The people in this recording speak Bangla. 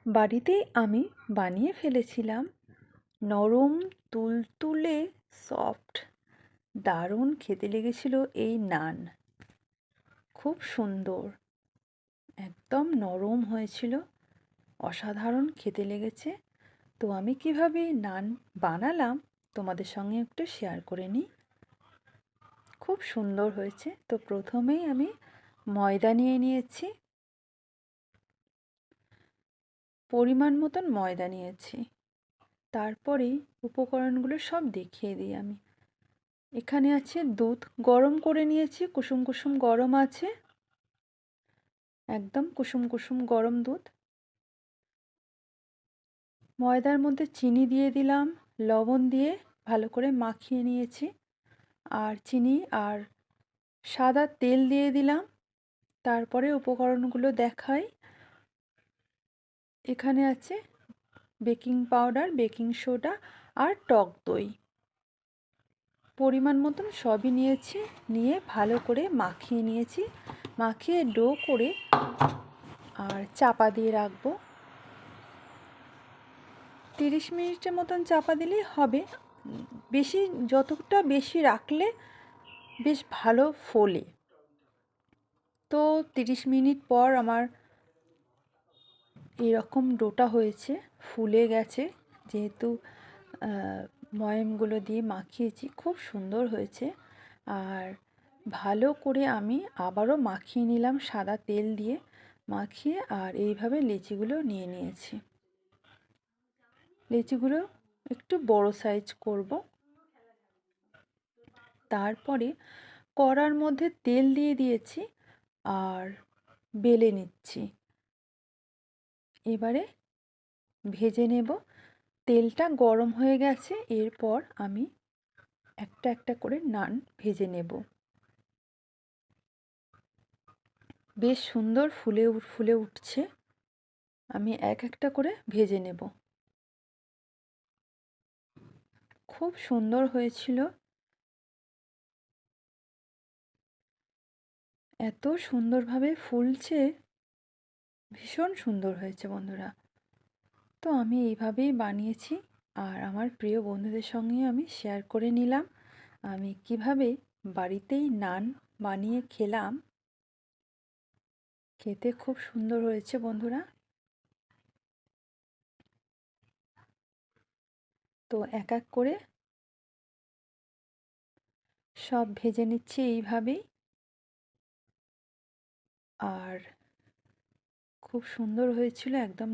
বাড়িতেই আমি বানিয়ে ফেলেছিলাম নরম তুলতুলে সফট দারুণ খেতে লেগেছিল এই নান। খুব সুন্দর, একদম নরম হয়েছিল, অসাধারণ খেতে লেগেছে। তো আমি কিভাবে নান বানালাম তোমাদের সঙ্গে একটু শেয়ার করে নিই। খুব সুন্দর হয়েছে। তো প্রথমেই আমি ময়দা নিয়ে নিয়েছি, পরিমাণ মতন ময়দা নিয়েছি। তারপরেই উপকরণগুলো সব দেখিয়ে দিই আমি। এখানে আছে দুধ, গরম করে নিয়েছি, কুসুম কুসুম গরম আছে, একদম কুসুম কুসুম গরম দুধ। ময়দার মধ্যে চিনি দিয়ে দিলাম, লবণ দিয়ে ভালো করে মাখিয়ে নিয়েছি। আর চিনি আর সাদা তেল দিয়ে দিলাম। তারপরে উপকরণগুলো দেখাই। এখানে আছে বেকিং পাউডার, বেকিং সোডা আর টক দই। পরিমাণ মতন সবই নিয়েছি, নিয়ে ভালো করে মাখিয়ে নিয়েছি। মাখিয়ে ডো করে আর চাপা দিয়ে রাখবো। 30 মিনিটের মতন চাপা দিলেই হবে। বেশি, যতটা বেশি রাখলে বেশ ভালো ফোলে। তো 30 মিনিট পর আমার এরকম ডোটা হয়েছে, ফুলে গেছে। যেহেতু ময়ামগুলো দিয়ে মাখিয়েছি, খুব সুন্দর হয়েছে। আর ভালো করে আমি আবারও মাখিয়ে নিলাম সাদা তেল দিয়ে, মাখিয়ে আর এইভাবে লেচিগুলো নিয়ে নিয়েছি। লেচিগুলো একটু বড় সাইজ করব। তারপরে কড়ার মধ্যে তেল দিয়ে দিয়েছি আর বেলে নিচ্ছি। এবারে ভেজে নেব। তেলটা গরম হয়ে গেছে, এরপর আমি একটা একটা করে নান ভেজে নেব। বেশ সুন্দর ফুলে ফুলে উঠছে। আমি এক একটা করে ভেজে নেব। খুব সুন্দর হয়েছিল, এত সুন্দরভাবে ফুলছে, ভীষণ সুন্দর হয়েছে বন্ধুরা। তো আমি এইভাবেই বানিয়েছি আর আমার প্রিয় বন্ধুদের সঙ্গে আমি শেয়ার করে নিলাম আমি কিভাবে বাড়িতেই নান বানিয়ে খেলাম। খেতে খুব সুন্দর হয়েছে বন্ধুরা। তো এক এক করে সব ভেজে নিচ্ছি এইভাবেই। আর খুব সুন্দর হয়েছিল একদম।